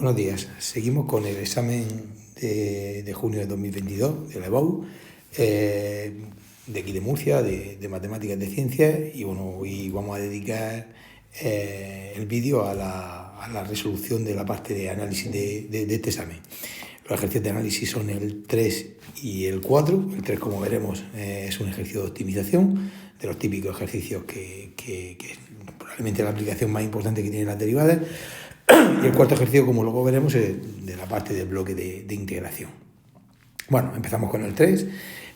Buenos días. Seguimos con el examen de junio de 2022 de la EBAU, de aquí de Murcia, de Matemáticas de Ciencias, y bueno, hoy vamos a dedicar el vídeo a la resolución de la parte de análisis de este examen. Los ejercicios de análisis son el 3 y el 4. El 3, como veremos, es un ejercicio de optimización, de los típicos ejercicios que es probablemente la aplicación más importante que tienen las derivadas. Y el cuarto ejercicio, como luego veremos, es de la parte del bloque de integración. Bueno, empezamos con el 3.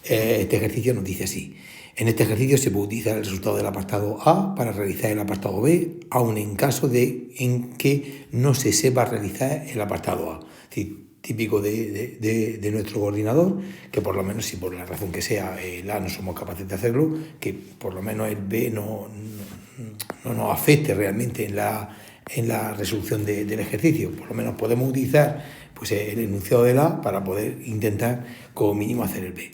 Este ejercicio nos dice así. En este ejercicio se puede utilizar el resultado del apartado A para realizar el apartado B, aun en caso en que no se sepa realizar el apartado A. Es decir, típico de nuestro coordinador, que por lo menos, si por la razón que sea el A no somos capaces de hacerlo, que por lo menos el B no nos afecte realmente en la resolución del ejercicio. Por lo menos podemos utilizar pues, el enunciado del A para poder intentar como mínimo hacer el B.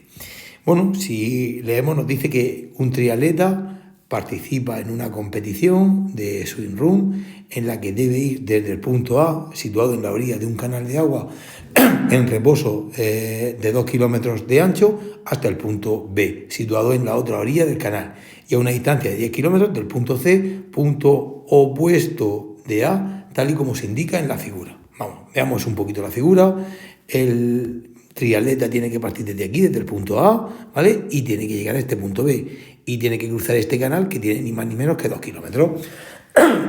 Bueno, si leemos, nos dice que un triatleta participa en una competición de swim run en la que debe ir desde el punto A, situado en la orilla de un canal de agua en reposo de 2 kilómetros de ancho, hasta el punto B, situado en la otra orilla del canal, y a una distancia de 10 kilómetros del punto C, punto opuesto de A, tal y como se indica en la figura. Vamos, veamos un poquito la figura. El triatleta tiene que partir desde aquí, desde el punto A, ¿vale? Y tiene que llegar a este punto B. Y tiene que cruzar este canal que tiene ni más ni menos que 2 kilómetros.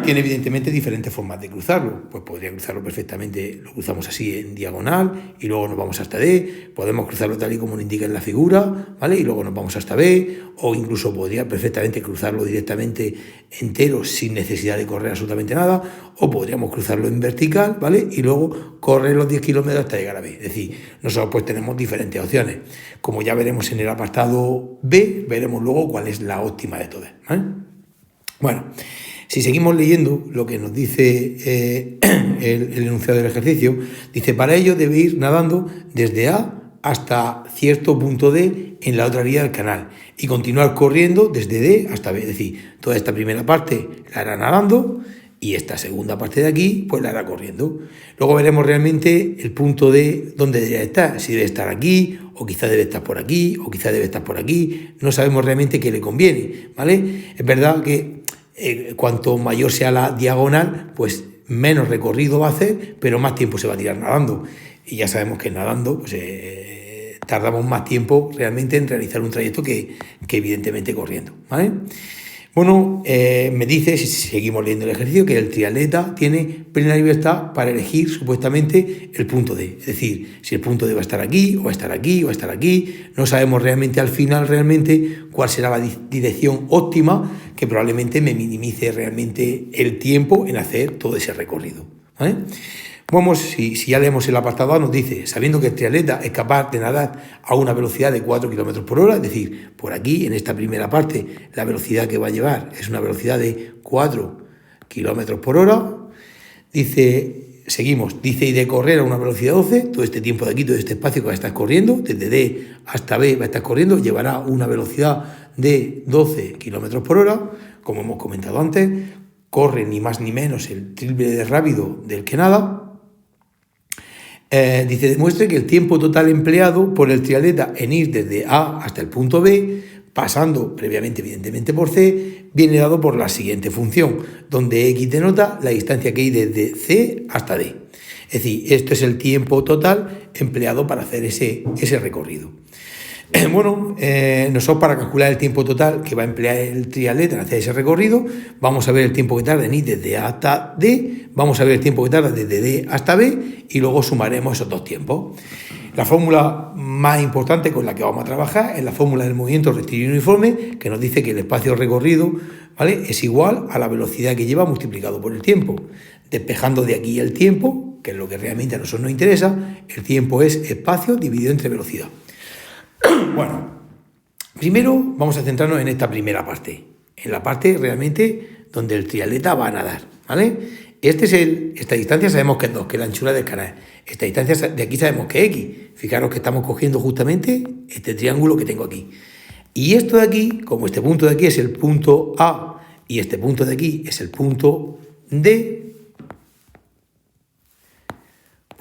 Tiene evidentemente diferentes formas de cruzarlo. Pues podría cruzarlo perfectamente, lo cruzamos así en diagonal y luego nos vamos hasta D. Podemos cruzarlo tal y como lo indica en la figura, ¿vale? Y luego nos vamos hasta B. O incluso podría perfectamente cruzarlo directamente entero sin necesidad de correr absolutamente nada. O podríamos cruzarlo en vertical, ¿vale? Y luego correr los 10 kilómetros hasta llegar a B. Es decir, nosotros pues tenemos diferentes opciones. Como ya veremos en el apartado B, veremos luego cuál es la óptima de todas, ¿vale? Bueno, si seguimos leyendo lo que nos dice el enunciado del ejercicio, dice, para ello debe ir nadando desde A hasta cierto punto D en la otra orilla del canal y continuar corriendo desde D hasta B. Es decir, toda esta primera parte la hará nadando y esta segunda parte de aquí pues la hará corriendo. Luego veremos realmente el punto D dónde debería estar, si debe estar aquí, o quizá debe estar por aquí, o quizá debe estar por aquí. No sabemos realmente qué le conviene, ¿vale? Es verdad que cuanto mayor sea la diagonal, pues menos recorrido va a hacer, pero más tiempo se va a tirar nadando. Y ya sabemos que nadando pues, tardamos más tiempo realmente en realizar un trayecto que evidentemente corriendo, ¿vale? Bueno, me dice, si seguimos leyendo el ejercicio, que el triatleta tiene plena libertad para elegir supuestamente el punto D. Es decir, si el punto D va a estar aquí, o va a estar aquí, o va a estar aquí. No sabemos realmente al final cuál será la dirección óptima que probablemente me minimice realmente el tiempo en hacer todo ese recorrido, ¿vale? Vamos, si ya leemos el apartado A, nos dice, sabiendo que el triatleta es capaz de nadar a una velocidad de 4 km por hora, es decir, por aquí, en esta primera parte, la velocidad que va a llevar es una velocidad de 4 km por hora. Dice, seguimos, dice, y de correr a una velocidad 12, todo este tiempo de aquí, todo este espacio que va a estar corriendo, desde D hasta B va a estar corriendo, llevará una velocidad de 12 km por hora, como hemos comentado antes, corre ni más ni menos el triple de rápido del que nada. Dice, demuestre que el tiempo total empleado por el triatleta en ir desde A hasta el punto B, pasando previamente evidentemente por C, viene dado por la siguiente función, donde X denota la distancia que hay desde C hasta D. Es decir, esto es el tiempo total empleado para hacer ese recorrido. Bueno, nosotros para calcular el tiempo total que va a emplear el triatleta en hacer ese recorrido, vamos a ver el tiempo que tarda en ir desde A hasta D, vamos a ver el tiempo que tarda desde D hasta B y luego sumaremos esos dos tiempos. La fórmula más importante con la que vamos a trabajar es la fórmula del movimiento rectilíneo uniforme, que nos dice que el espacio recorrido, ¿vale?, es igual a la velocidad que lleva multiplicado por el tiempo. Despejando de aquí el tiempo, que es lo que realmente a nosotros nos interesa, el tiempo es espacio dividido entre velocidad. Bueno, primero vamos a centrarnos en esta primera parte, en la parte realmente donde el triatleta va a nadar, ¿vale? Esta distancia sabemos que es 2, que es la anchura del canal. Esta distancia de aquí sabemos que es X. Fijaros que estamos cogiendo justamente este triángulo que tengo aquí. Y esto de aquí, como este punto de aquí es el punto A y este punto de aquí es el punto D,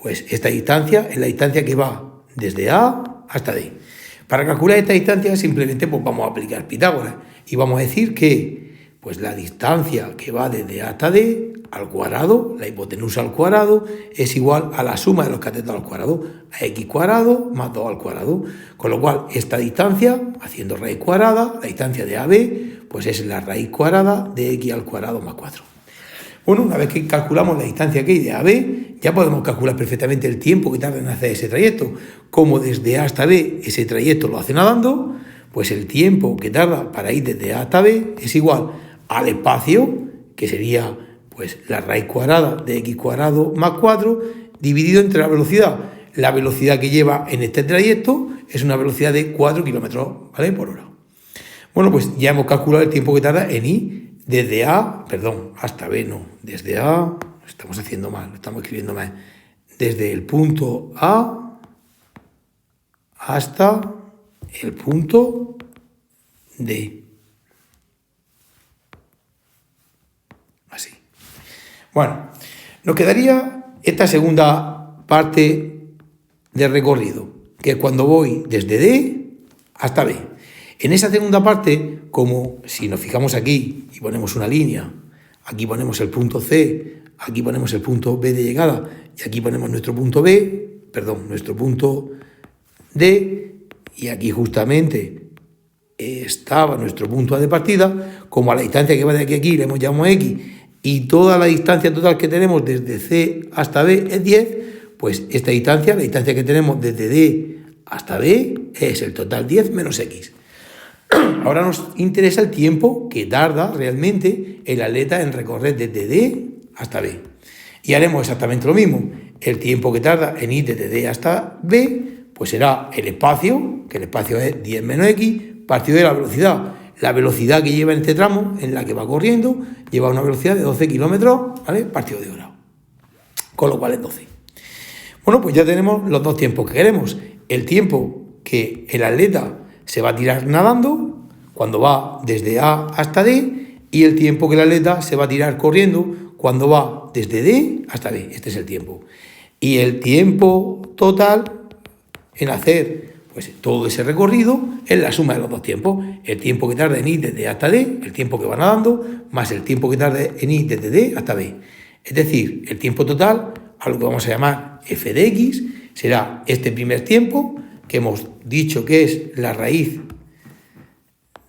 Pues esta distancia es la distancia que va desde A hasta D. Para calcular esta distancia simplemente pues vamos a aplicar Pitágoras y vamos a decir que pues la distancia que va desde A hasta D al cuadrado, la hipotenusa al cuadrado, es igual a la suma de los catetos al cuadrado, a x cuadrado más 2 al cuadrado. Con lo cual, esta distancia, haciendo raíz cuadrada, la distancia de AB, pues es la raíz cuadrada de x al cuadrado más 4. Bueno, una vez que calculamos la distancia que hay de AB, ya podemos calcular perfectamente el tiempo que tarda en hacer ese trayecto. Como desde A hasta B ese trayecto lo hace nadando, pues el tiempo que tarda para ir desde A hasta B es igual al espacio, que sería pues la raíz cuadrada de x cuadrado más 4, dividido entre la velocidad. La velocidad que lleva en este trayecto es una velocidad de 4 km, ¿vale?, por hora. Bueno, pues ya hemos calculado el tiempo que tarda en ir desde A, perdón, hasta B, no, desde A, lo estamos haciendo mal, lo estamos escribiendo mal, desde el punto A hasta el punto D. Así. Bueno, nos quedaría esta segunda parte del recorrido, que es cuando voy desde D hasta B. En esa segunda parte, como si nos fijamos aquí y ponemos una línea, aquí ponemos el punto C, aquí ponemos el punto B de llegada y aquí ponemos nuestro punto nuestro punto D, y aquí justamente estaba nuestro punto A de partida, como a la distancia que va de aquí a aquí le hemos llamado X y toda la distancia total que tenemos desde C hasta B es 10, pues esta distancia, la distancia que tenemos desde D hasta B es el total 10 menos X. Ahora nos interesa el tiempo que tarda realmente el atleta en recorrer desde D hasta B. Y haremos exactamente lo mismo. El tiempo que tarda en ir desde D hasta B, pues será el espacio, que el espacio es 10 menos X, partido de la velocidad. La velocidad que lleva en este tramo, en la que va corriendo, lleva una velocidad de 12 kilómetros, ¿vale?, partido de hora. Con lo cual es 12. Bueno, pues ya tenemos los dos tiempos que queremos. El tiempo que el atleta se va a tirar nadando cuando va desde A hasta D y el tiempo que el atleta se va a tirar corriendo cuando va desde D hasta B. Este es el tiempo. Y el tiempo total en hacer pues todo ese recorrido es la suma de los dos tiempos. El tiempo que tarda en ir desde A hasta D, el tiempo que va nadando, más el tiempo que tarda en ir desde D hasta B. Es decir, el tiempo total, a lo que vamos a llamar f de x, será este primer tiempo, que hemos dicho que es la raíz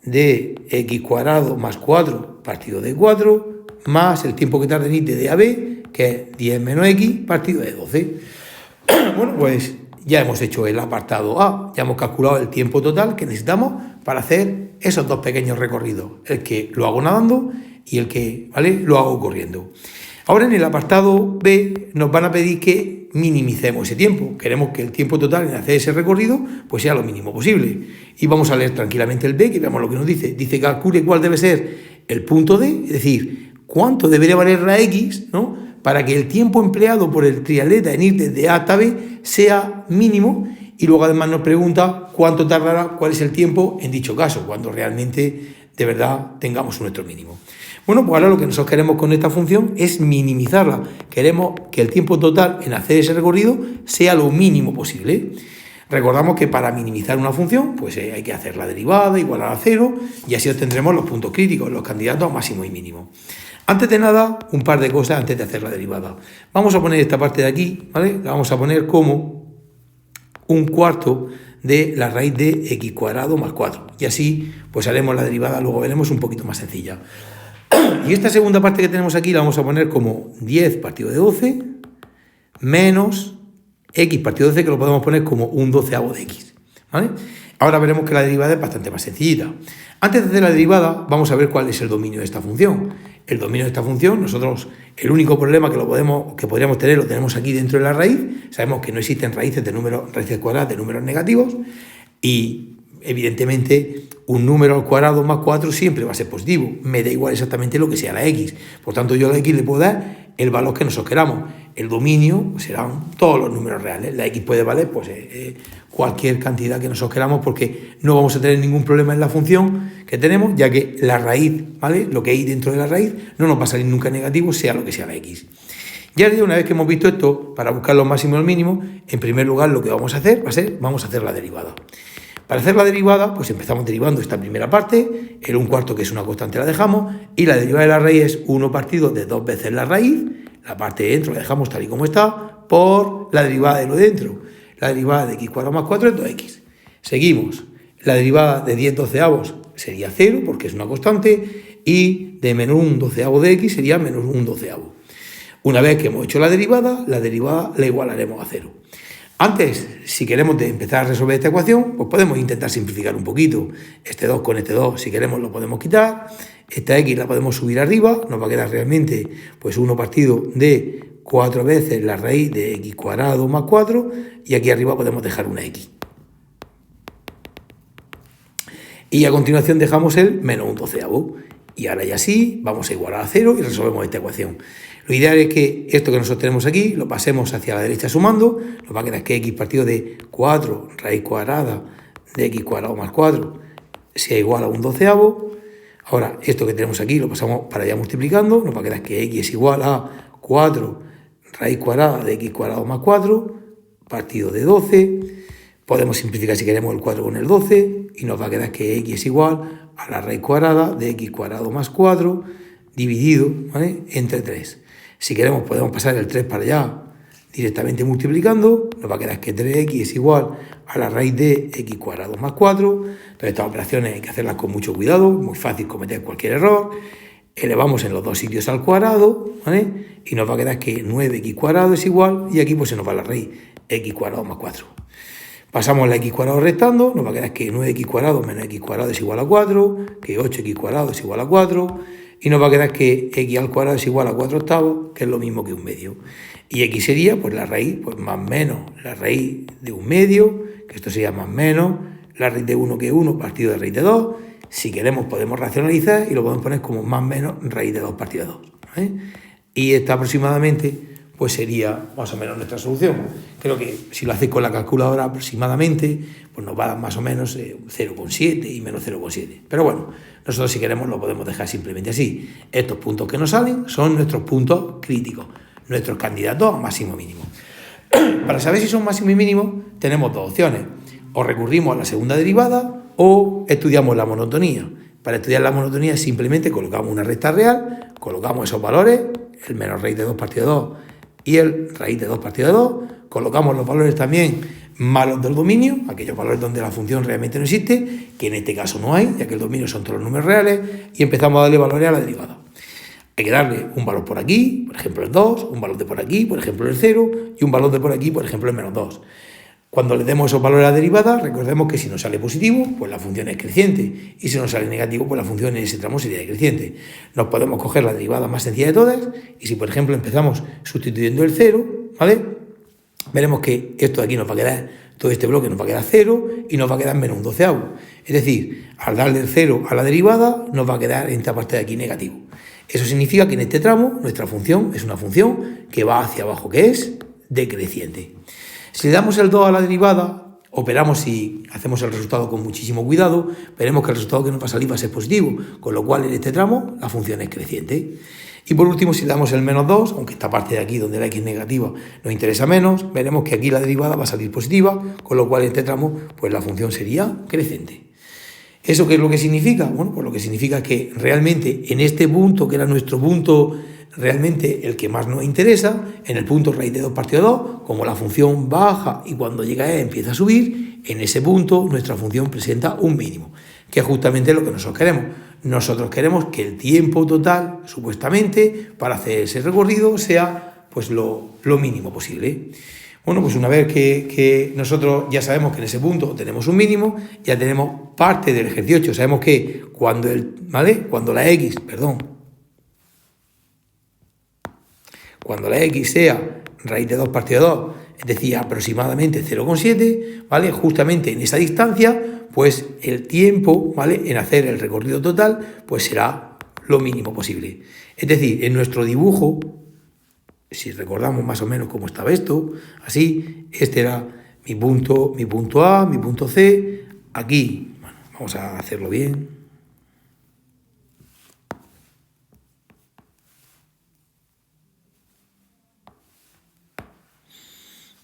de x cuadrado más 4 partido de 4, más el tiempo que tarda en ir de D a B, que es 10 menos x partido de 12. Bueno, pues ya hemos hecho el apartado A, ya hemos calculado el tiempo total que necesitamos para hacer esos dos pequeños recorridos, el que lo hago nadando y el que, ¿vale?, lo hago corriendo. Ahora en el apartado B nos van a pedir que minimicemos ese tiempo. Queremos que el tiempo total en hacer ese recorrido pues sea lo mínimo posible. Y vamos a leer tranquilamente el B, que veamos lo que nos dice. Dice que calcule cuál debe ser el punto D, es decir, cuánto debería valer la X, ¿no?, para que el tiempo empleado por el triatleta en ir desde A hasta B sea mínimo. Y luego además nos pregunta cuánto tardará, cuál es el tiempo en dicho caso, cuando realmente de verdad tengamos nuestro mínimo. Bueno, pues ahora lo que nosotros queremos con esta función es minimizarla. Queremos que el tiempo total en hacer ese recorrido sea lo mínimo posible. Recordamos que para minimizar una función, pues hay que hacer la derivada igual a 0 y así obtendremos los puntos críticos, los candidatos a máximo y mínimo. Antes de nada, un par de cosas antes de hacer la derivada. Vamos a poner esta parte de aquí, ¿vale? La vamos a poner como un cuarto de la raíz de x cuadrado más 4. Y así, pues haremos la derivada, luego veremos un poquito más sencilla. Y esta segunda parte que tenemos aquí la vamos a poner como 10 partido de 12 menos x partido de 12, que lo podemos poner como un doceavo de x, ¿vale? Ahora veremos que la derivada es bastante más sencillita. Antes de hacer la derivada, vamos a ver cuál es el dominio de esta función. El dominio de esta función, nosotros el único problema que podríamos tener lo tenemos aquí dentro de la raíz. Sabemos que no existen raíces cuadradas de números negativos y evidentemente un número al cuadrado más 4 siempre va a ser positivo. Me da igual exactamente lo que sea la x. Por tanto, yo a la x le puedo dar el valor que nosotros queramos. El dominio pues, serán todos los números reales. La x puede valer pues, cualquier cantidad que nosotros queramos porque no vamos a tener ningún problema en la función que tenemos, ya que la raíz, ¿vale?, lo que hay dentro de la raíz no nos va a salir nunca negativo, sea lo que sea la x. Y ahora, una vez que hemos visto esto, para buscar los máximos y los mínimos, en primer lugar lo que vamos a hacer vamos a hacer la derivada. Para hacer la derivada, pues empezamos derivando esta primera parte, el 1/4, que es una constante, la dejamos, y la derivada de la raíz es 1 partido de 2 veces la raíz, la parte de dentro la dejamos tal y como está, por la derivada de lo de dentro. La derivada de x² más 4 es 2x. Seguimos. La derivada de 10/12 sería 0, porque es una constante, y de menos 1/12 de x sería menos 1/12. Una vez que hemos hecho la derivada la igualaremos a 0. Antes, si queremos empezar a resolver esta ecuación, pues podemos intentar simplificar un poquito. Este 2 con este 2, si queremos, lo podemos quitar. Esta x la podemos subir arriba, nos va a quedar realmente pues 1 partido de 4 veces la raíz de x² más 4, y aquí arriba podemos dejar una x. Y a continuación dejamos el menos 1/12. Y ahora ya sí, vamos a igualar a 0 y resolvemos esta ecuación. Lo ideal es que esto que nosotros tenemos aquí lo pasemos hacia la derecha sumando, nos va a quedar que x partido de 4 raíz cuadrada de x² más 4 sea igual a 1/12. Ahora, esto que tenemos aquí lo pasamos para allá multiplicando, nos va a quedar que x es igual a 4 raíz cuadrada de x² más 4 partido de 12. Podemos simplificar si queremos el 4 con el 12 y nos va a quedar que x es igual a la raíz cuadrada de x² más 4 dividido, ¿vale?, entre 3. Si queremos podemos pasar el 3 para allá directamente multiplicando, nos va a quedar que 3x es igual a la raíz de x² más 4. Entonces estas operaciones hay que hacerlas con mucho cuidado, muy fácil cometer cualquier error. Elevamos en los dos sitios al cuadrado, ¿vale?, y nos va a quedar que 9x² es igual, y aquí pues se nos va la raíz x² más 4. Pasamos la x² restando, nos va a quedar que 9x² menos x² es igual a 4, que 8x² es igual a 4, y nos va a quedar que x² es igual a 4/8, que es lo mismo que 1/2. Y x sería pues la raíz, pues más menos la raíz de 1/2, que esto sería más menos la raíz de 1, que 1 partido de raíz de 2. Si queremos podemos racionalizar y lo podemos poner como más menos raíz de 2 partido de 2. ¿Vale? Y esta aproximadamente pues sería más o menos nuestra solución. Creo que si lo hacéis con la calculadora aproximadamente, pues nos va a dar más o menos 0,7 y menos 0,7. Pero bueno, nosotros si queremos lo podemos dejar simplemente así. Estos puntos que nos salen son nuestros puntos críticos, nuestros candidatos a máximo mínimo. Para saber si son máximo y mínimo, tenemos dos opciones. O recurrimos a la segunda derivada o estudiamos la monotonía. Para estudiar la monotonía simplemente colocamos una recta real, colocamos esos valores, el menos raíz de 2 partido de 2 y el raíz de 2 partido de 2, colocamos los valores también malos del dominio, aquellos valores donde la función realmente no existe, que en este caso no hay, ya que el dominio son todos los números reales, y empezamos a darle valores a la derivada. Hay que darle un valor por aquí, por ejemplo el 2, un valor de por aquí, por ejemplo el 0, y un valor de por aquí, por ejemplo el menos 2. Cuando le demos esos valores a la derivada, recordemos que si nos sale positivo, pues la función es creciente, y si nos sale negativo, pues la función en ese tramo sería decreciente. Nos podemos coger la derivada más sencilla de todas, y si por ejemplo empezamos sustituyendo el 0, ¿vale?, veremos que esto de aquí nos va a quedar, todo este bloque nos va a quedar 0, y nos va a quedar menos 1/12. Es decir, al darle el 0 a la derivada, nos va a quedar en esta parte de aquí negativo. Eso significa que en este tramo nuestra función es una función que va hacia abajo, que es decreciente. Si le damos el 2 a la derivada, operamos y hacemos el resultado con muchísimo cuidado, veremos que el resultado que nos va a salir va a ser positivo, con lo cual en este tramo la función es creciente. Y por último, si le damos el menos 2, aunque esta parte de aquí donde la x es negativa nos interesa menos, veremos que aquí la derivada va a salir positiva, con lo cual en este tramo pues la función sería creciente. ¿Eso qué es lo que significa? Bueno, pues lo que significa es que realmente en este punto, que era nuestro punto realmente el que más nos interesa, en el punto raíz de 2 partido de 2, como la función baja y cuando llega a e empieza a subir, en ese punto nuestra función presenta un mínimo, que es justamente lo que nosotros queremos. Nosotros queremos que el tiempo total, supuestamente, para hacer ese recorrido sea pues lo mínimo posible. Bueno, pues una vez que nosotros ya sabemos que en ese punto tenemos un mínimo, ya tenemos parte del ejercicio. Sabemos que cuando la x sea raíz de 2 partido de 2, es decir, aproximadamente 0,7, ¿vale? Justamente en esa distancia, pues el tiempo, ¿vale?, en hacer el recorrido total, pues será lo mínimo posible. Es decir, en nuestro dibujo, si recordamos más o menos cómo estaba esto, así, este era mi punto A, mi punto C, aquí, bueno, vamos a hacerlo bien.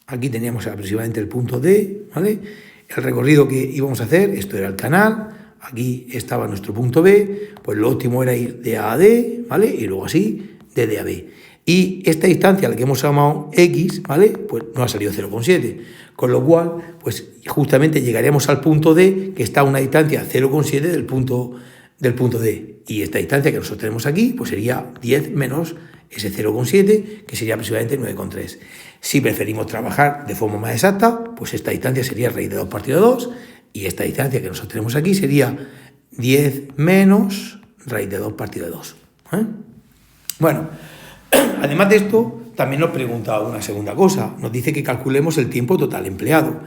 aquí teníamos aproximadamente el punto D, ¿vale? El recorrido que íbamos a hacer, esto era el canal, aquí estaba nuestro punto B, pues lo óptimo era ir de A a D, ¿vale? Y luego así, de D a B. Y esta distancia, a la que hemos llamado X, ¿vale? Pues no ha salido 0,7, con lo cual, pues justamente llegaríamos al punto D, que está a una distancia 0,7 del punto D. Y esta distancia que nosotros tenemos aquí, pues sería 10 menos ese 0,7, que sería aproximadamente 9,3. Si preferimos trabajar de forma más exacta, pues esta distancia sería raíz de 2 partido de 2, y esta distancia que nosotros tenemos aquí sería 10 menos raíz de 2 partido de 2. Bueno, además de esto, también nos pregunta una segunda cosa. Nos dice que calculemos el tiempo total empleado.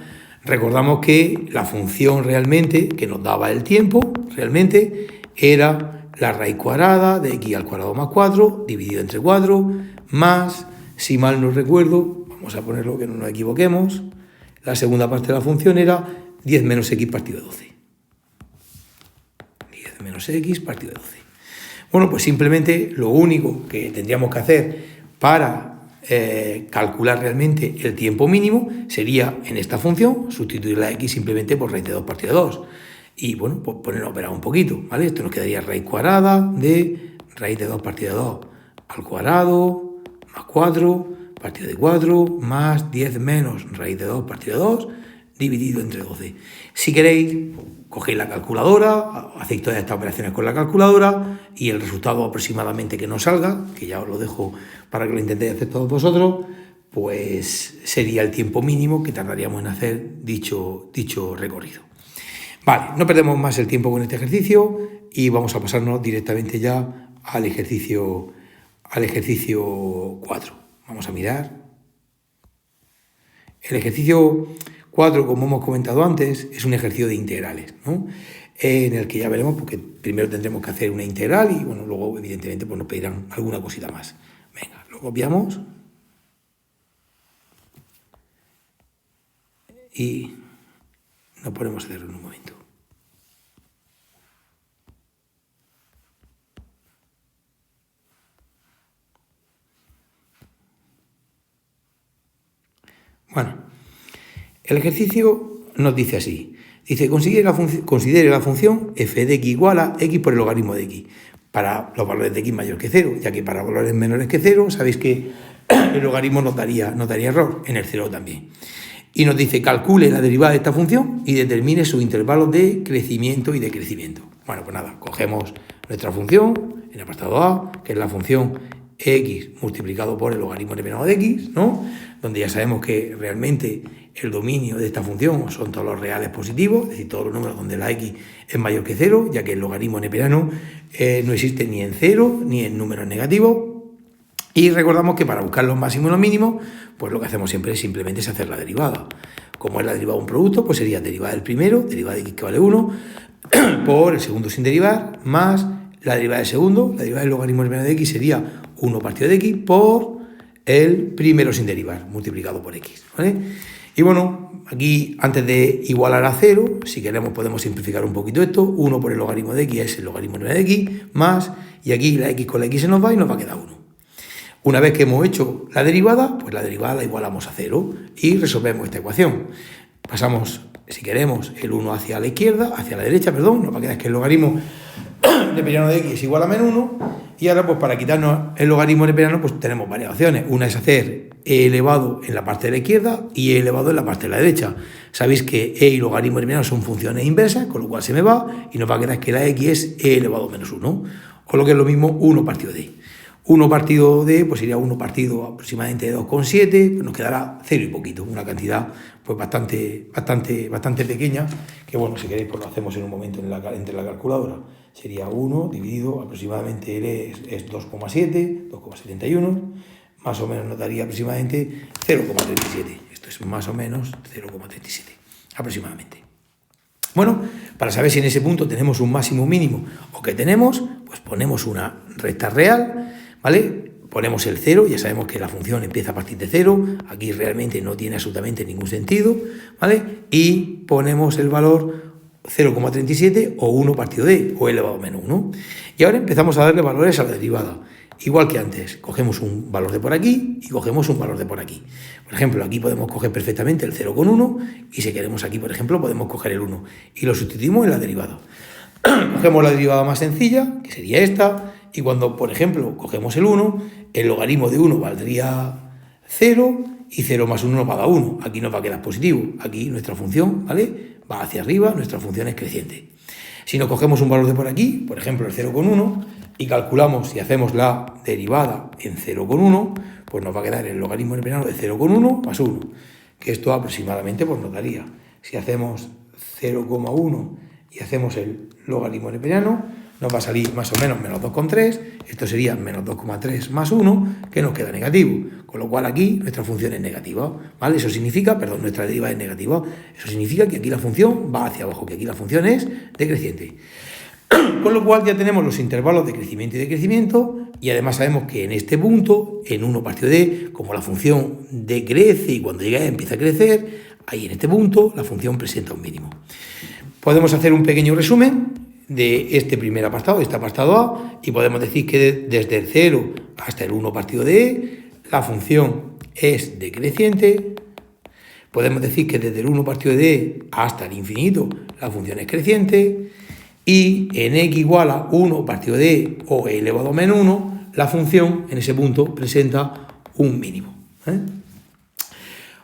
Recordamos que la función realmente que nos daba el tiempo, realmente, era la raíz cuadrada de x al cuadrado más 4, dividido entre 4, más, si mal no recuerdo, vamos a ponerlo que no nos equivoquemos, la segunda parte de la función era 10 menos x partido de 12. 10 menos x partido de 12. Bueno, pues simplemente lo único que tendríamos que hacer para calcular realmente el tiempo mínimo sería en esta función sustituir la x simplemente por raíz de 2 partido de 2. Y bueno, pues ponerlo a operar un poquito, ¿vale? Esto nos quedaría raíz cuadrada de raíz de 2 partido de 2 al cuadrado más 4 partido de 4 más 10 menos raíz de 2 partido de 2 dividido entre 12. Si queréis, cogéis la calculadora, hacéis todas estas operaciones con la calculadora y el resultado aproximadamente que nos salga, que ya os lo dejo para que lo intentéis hacer todos vosotros, pues sería el tiempo mínimo que tardaríamos en hacer dicho recorrido. Vale, no perdemos más el tiempo con este ejercicio y vamos a pasarnos directamente ya al ejercicio 4. Vamos a mirar. El ejercicio 4, como hemos comentado antes, es un ejercicio de integrales, ¿no? En el que ya veremos, porque primero tendremos que hacer una integral y bueno, luego evidentemente pues nos pedirán alguna cosita más. Venga, lo copiamos y nos ponemos a hacerlo en un momento. Bueno, el ejercicio nos dice así. Dice, considere la función f de x igual a x por el logaritmo de x para los valores de x mayor que 0, ya que para valores menores que 0 sabéis que el logaritmo nos daría error, en el 0 también. Y nos dice, calcule la derivada de esta función y determine sus intervalos de crecimiento y decrecimiento. Bueno, pues nada, cogemos nuestra función en el apartado A, que es la función x multiplicado por el logaritmo neperiano de x, ¿no? Donde ya sabemos que realmente el dominio de esta función son todos los reales positivos, es decir, todos los números donde la x es mayor que 0, ya que el logaritmo neperiano no existe ni en 0 ni en números negativos. Y recordamos que para buscar los máximos y los mínimos, pues lo que hacemos siempre es simplemente hacer la derivada. Como es la derivada de un producto, pues sería derivada del primero, derivada de x que vale 1, por el segundo sin derivar, más la derivada del segundo, la derivada del logaritmo neperiano de x sería 1 partido de x por el primero sin derivar, multiplicado por x, ¿vale? Y bueno, aquí antes de igualar a 0, si queremos podemos simplificar un poquito esto, 1 por el logaritmo de x es el logaritmo de x, más, y aquí la x con la x se nos va y nos va a quedar 1. Una vez que hemos hecho la derivada, pues la derivada la igualamos a 0 y resolvemos esta ecuación. Pasamos, si queremos, el 1 hacia la izquierda, hacia la derecha, perdón, nos va a quedar que el logaritmo neperiano de x es igual a menos 1, y ahora pues para quitarnos el logaritmo neperiano pues tenemos varias opciones. Una es hacer e elevado en la parte de la izquierda y e elevado en la parte de la derecha. Sabéis que e y logaritmo neperiano son funciones inversas, con lo cual se me va y nos va a quedar que la x es e elevado a menos 1, o lo que es lo mismo 1 partido de 1 partido de, pues sería 1 partido aproximadamente de 2,7, pues nos quedará 0 y poquito, una cantidad pues bastante pequeña, que bueno, si queréis pues lo hacemos en un momento entre la calculadora. Sería 1 dividido aproximadamente es 2,7, 2,71, más o menos nos daría aproximadamente 0,37. Esto es más o menos 0,37 aproximadamente. Bueno, para saber si en ese punto tenemos un máximo mínimo o que tenemos, pues ponemos una recta real, ¿vale? Ponemos el 0, ya sabemos que la función empieza a partir de 0, aquí realmente no tiene absolutamente ningún sentido, ¿vale? Y ponemos el valor 0,37 o 1 partido de, o elevado a menos 1. Y ahora empezamos a darle valores a la derivada. igual que antes, cogemos un valor de por aquí y cogemos un valor de por aquí. Por ejemplo, aquí podemos coger perfectamente el 0,1 y si queremos aquí, por ejemplo, podemos coger el 1 y lo sustituimos en la derivada. Cogemos la derivada más sencilla, que sería esta, y cuando, por ejemplo, cogemos el 1, el logaritmo de 1 valdría 0 y 0 más 1 nos va a dar 1. Aquí nos va a quedar positivo. Aquí nuestra función, ¿vale?, va hacia arriba, nuestra función es creciente. Si nos cogemos un valor de por aquí, por ejemplo el 0,1, y calculamos y hacemos la derivada en 0,1, pues nos va a quedar el logaritmo neperiano de 0,1 más 1, que esto aproximadamente pues nos daría, si hacemos 0,1 y hacemos el logaritmo neperiano, nos va a salir más o menos menos 2,3, esto sería menos 2,3 más 1, que nos queda negativo, con lo cual aquí nuestra función es negativa, ¿vale? Eso significa, perdón, nuestra derivada es negativa, eso significa que aquí la función va hacia abajo, que aquí la función es decreciente. Con lo cual ya tenemos los intervalos de crecimiento y decrecimiento y además sabemos que en este punto, en 1 partido de, como la función decrece y cuando llega empieza a crecer, ahí en este punto la función presenta un mínimo. Podemos hacer un pequeño resumen de este primer apartado, este apartado A, y podemos decir que desde el 0 hasta el 1 partido de E, la función es decreciente. Podemos decir que desde el 1 partido de E hasta el infinito, la función es creciente. Y en x igual a 1 partido de E o e elevado a menos 1, la función en ese punto presenta un mínimo.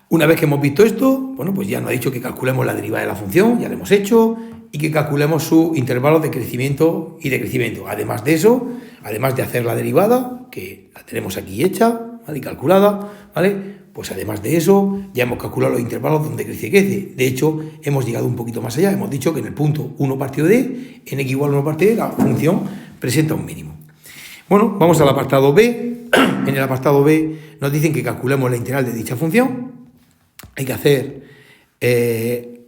Una vez que hemos visto esto, bueno, pues ya nos ha dicho que calculemos la derivada de la función, ya lo hemos hecho, y que calculemos su intervalo de crecimiento y decrecimiento. Además de eso, además de hacer la derivada, que la tenemos aquí hecha, ¿vale?, y calculada, ¿vale?, pues además de eso, ya hemos calculado los intervalos donde crece y crece. De hecho, hemos llegado un poquito más allá. Hemos dicho que en el punto 1 partido de, en x igual a 1 partido de, la función presenta un mínimo. Bueno, vamos al apartado B. En el apartado B nos dicen que calculemos la integral de dicha función. Hay que hacer,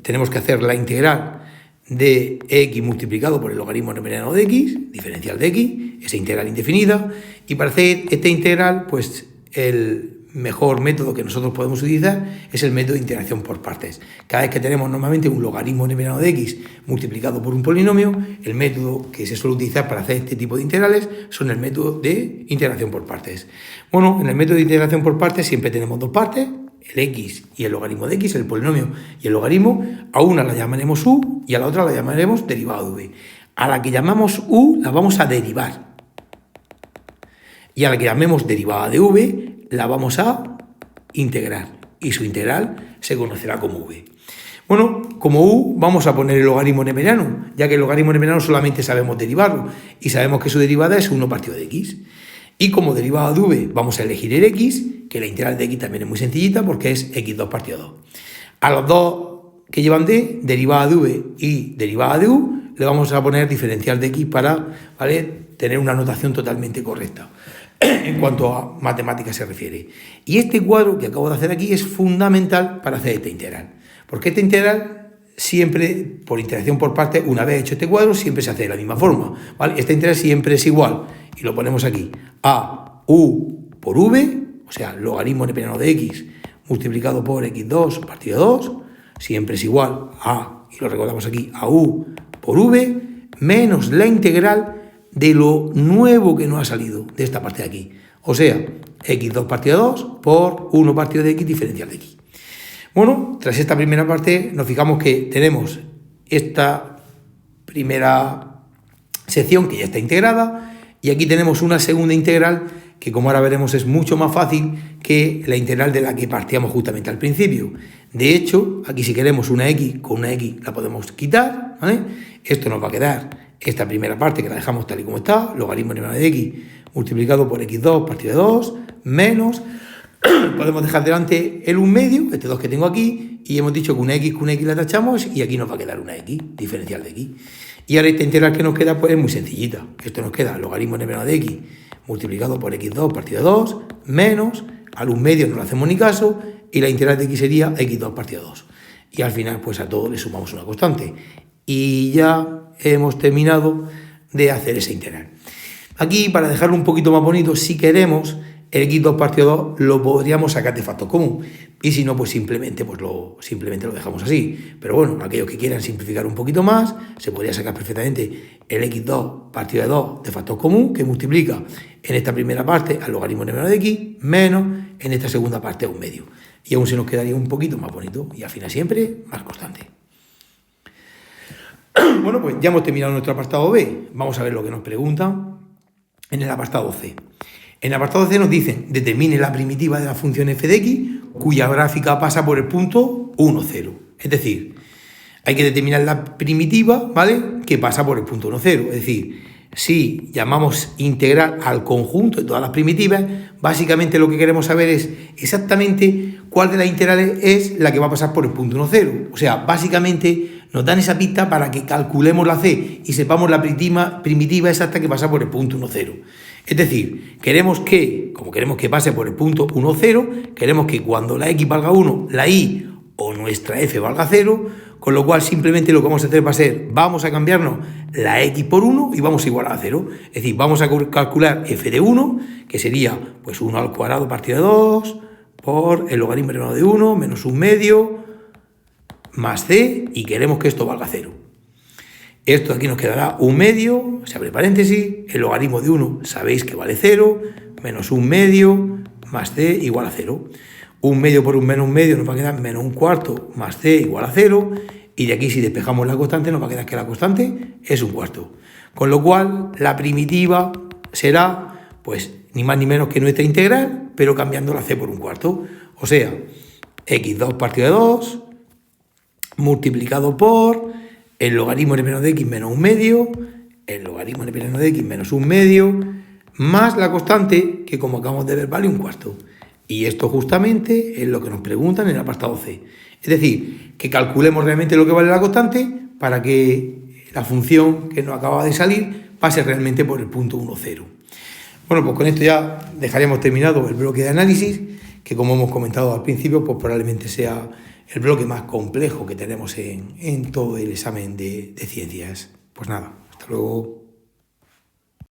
tenemos que hacer la integral de x multiplicado por el logaritmo neperiano de x, diferencial de x, esa integral indefinida. Y para hacer esta integral, pues el mejor método que nosotros podemos utilizar es el método de integración por partes. Cada vez que tenemos normalmente un logaritmo neperiano de x multiplicado por un polinomio, el método que se suele utilizar para hacer este tipo de integrales son el método de integración por partes. Bueno, en el método de integración por partes siempre tenemos dos partes, el x y el logaritmo de x, el polinomio y el logaritmo. A una la llamaremos u y a la otra la llamaremos derivada de v. A la que llamamos u la vamos a derivar y a la que llamemos derivada de v la vamos a integrar y su integral se conocerá como v. Bueno, como u vamos a poner el logaritmo neperiano, ya que el logaritmo neperiano solamente sabemos derivarlo y sabemos que su derivada es 1 partido de x. Y como derivada de v vamos a elegir el x, que la integral de x también es muy sencillita porque es x2 partido 2. A los dos que llevan d, derivada de v y derivada de u, le vamos a poner diferencial de x para, ¿vale?, tener una notación totalmente correcta en cuanto a matemáticas se refiere. Y este cuadro que acabo de hacer aquí es fundamental para hacer esta integral. Porque esta integral siempre, por integración por partes, una vez hecho este cuadro, siempre se hace de la misma forma, ¿vale? Esta integral siempre es igual, y lo ponemos aquí, a u por v, o sea, logaritmo neperiano de x multiplicado por x2 partido 2, siempre es igual a, y lo recordamos aquí, a u por v, menos la integral de lo nuevo que nos ha salido de esta parte de aquí. O sea, x2 partido 2 por 1 partido de x diferencial de x. Bueno, tras esta primera parte nos fijamos que tenemos esta primera sección que ya está integrada y aquí tenemos una segunda integral que, como ahora veremos, es mucho más fácil que la integral de la que partíamos justamente al principio. De hecho, aquí si queremos una x con una x la podemos quitar, ¿vale? Esto nos va a quedar esta primera parte que la dejamos tal y como está, logaritmo neperiano de x multiplicado por x2 partido de 2, menos, podemos dejar delante el 1 medio, este 2 que tengo aquí, y hemos dicho que una x con una x la tachamos y aquí nos va a quedar una x, diferencial de x. Y ahora esta integral que nos queda pues es muy sencillita, esto nos queda logaritmo neperiano de x multiplicado por x2 partido de 2, menos, al 1 medio no le hacemos ni caso, y la integral de x sería x2 partido de 2. Y al final pues a todo le sumamos una constante. Y ya hemos terminado de hacer esa integral. Aquí, para dejarlo un poquito más bonito, si queremos, el x2 partido 2 lo podríamos sacar de factor común. Y si no, pues simplemente lo dejamos así. Pero bueno, aquellos que quieran simplificar un poquito más, se podría sacar perfectamente el x2 partido de 2 de factor común, que multiplica en esta primera parte al logaritmo de menos de x, menos en esta segunda parte a un medio. Y aún se nos quedaría un poquito más bonito. Y al final siempre más constante. Bueno, pues ya hemos terminado nuestro apartado B. Vamos a ver lo que nos preguntan en el apartado C. En el apartado C nos dicen, determine la primitiva de la función f de x, cuya gráfica pasa por el punto 1, 0. Es decir, hay que determinar la primitiva, ¿vale?, que pasa por el punto 1, 0. Es decir, si llamamos integral al conjunto de todas las primitivas, básicamente lo que queremos saber es exactamente cuál de las integrales es la que va a pasar por el punto 1, 0. O sea, básicamente nos dan esa pista para que calculemos la c y sepamos la primitiva exacta que pasa por el punto 1, 0. Es decir, como queremos que pase por el punto 1, 0, queremos que cuando la x valga 1, la y o nuestra f valga 0, con lo cual simplemente lo que vamos a hacer va a ser, vamos a cambiarnos la x por 1 y vamos a igualar a 0. Es decir, vamos a calcular f de 1, que sería pues 1 al cuadrado partido de 2, por el logaritmo elevado de 1, menos 1 medio, más c, y queremos que esto valga 0. Esto aquí nos quedará 1 medio, se abre paréntesis, el logaritmo de 1 sabéis que vale 0, menos 1 medio, más c igual a 0. 1 medio por un menos 1 medio nos va a quedar menos 1 cuarto, más c igual a 0, y de aquí si despejamos la constante nos va a quedar que la constante es 1 cuarto. Con lo cual la primitiva será pues ni más ni menos que nuestra integral, pero cambiando la c por 1 cuarto. O sea, x2 partido de 2 multiplicado por el logaritmo de menos de x menos 1 medio, el logaritmo de menos de x menos 1 medio, más la constante, que como acabamos de ver vale 1 cuarto. Y esto justamente es lo que nos preguntan en el apartado C. Es decir, que calculemos realmente lo que vale la constante para que la función que nos acaba de salir pase realmente por el punto 1, 0. Bueno, pues con esto ya dejaremos terminado el bloque de análisis, que como hemos comentado al principio, pues probablemente sea el bloque más complejo que tenemos en todo el examen de ciencias. Pues nada, hasta luego.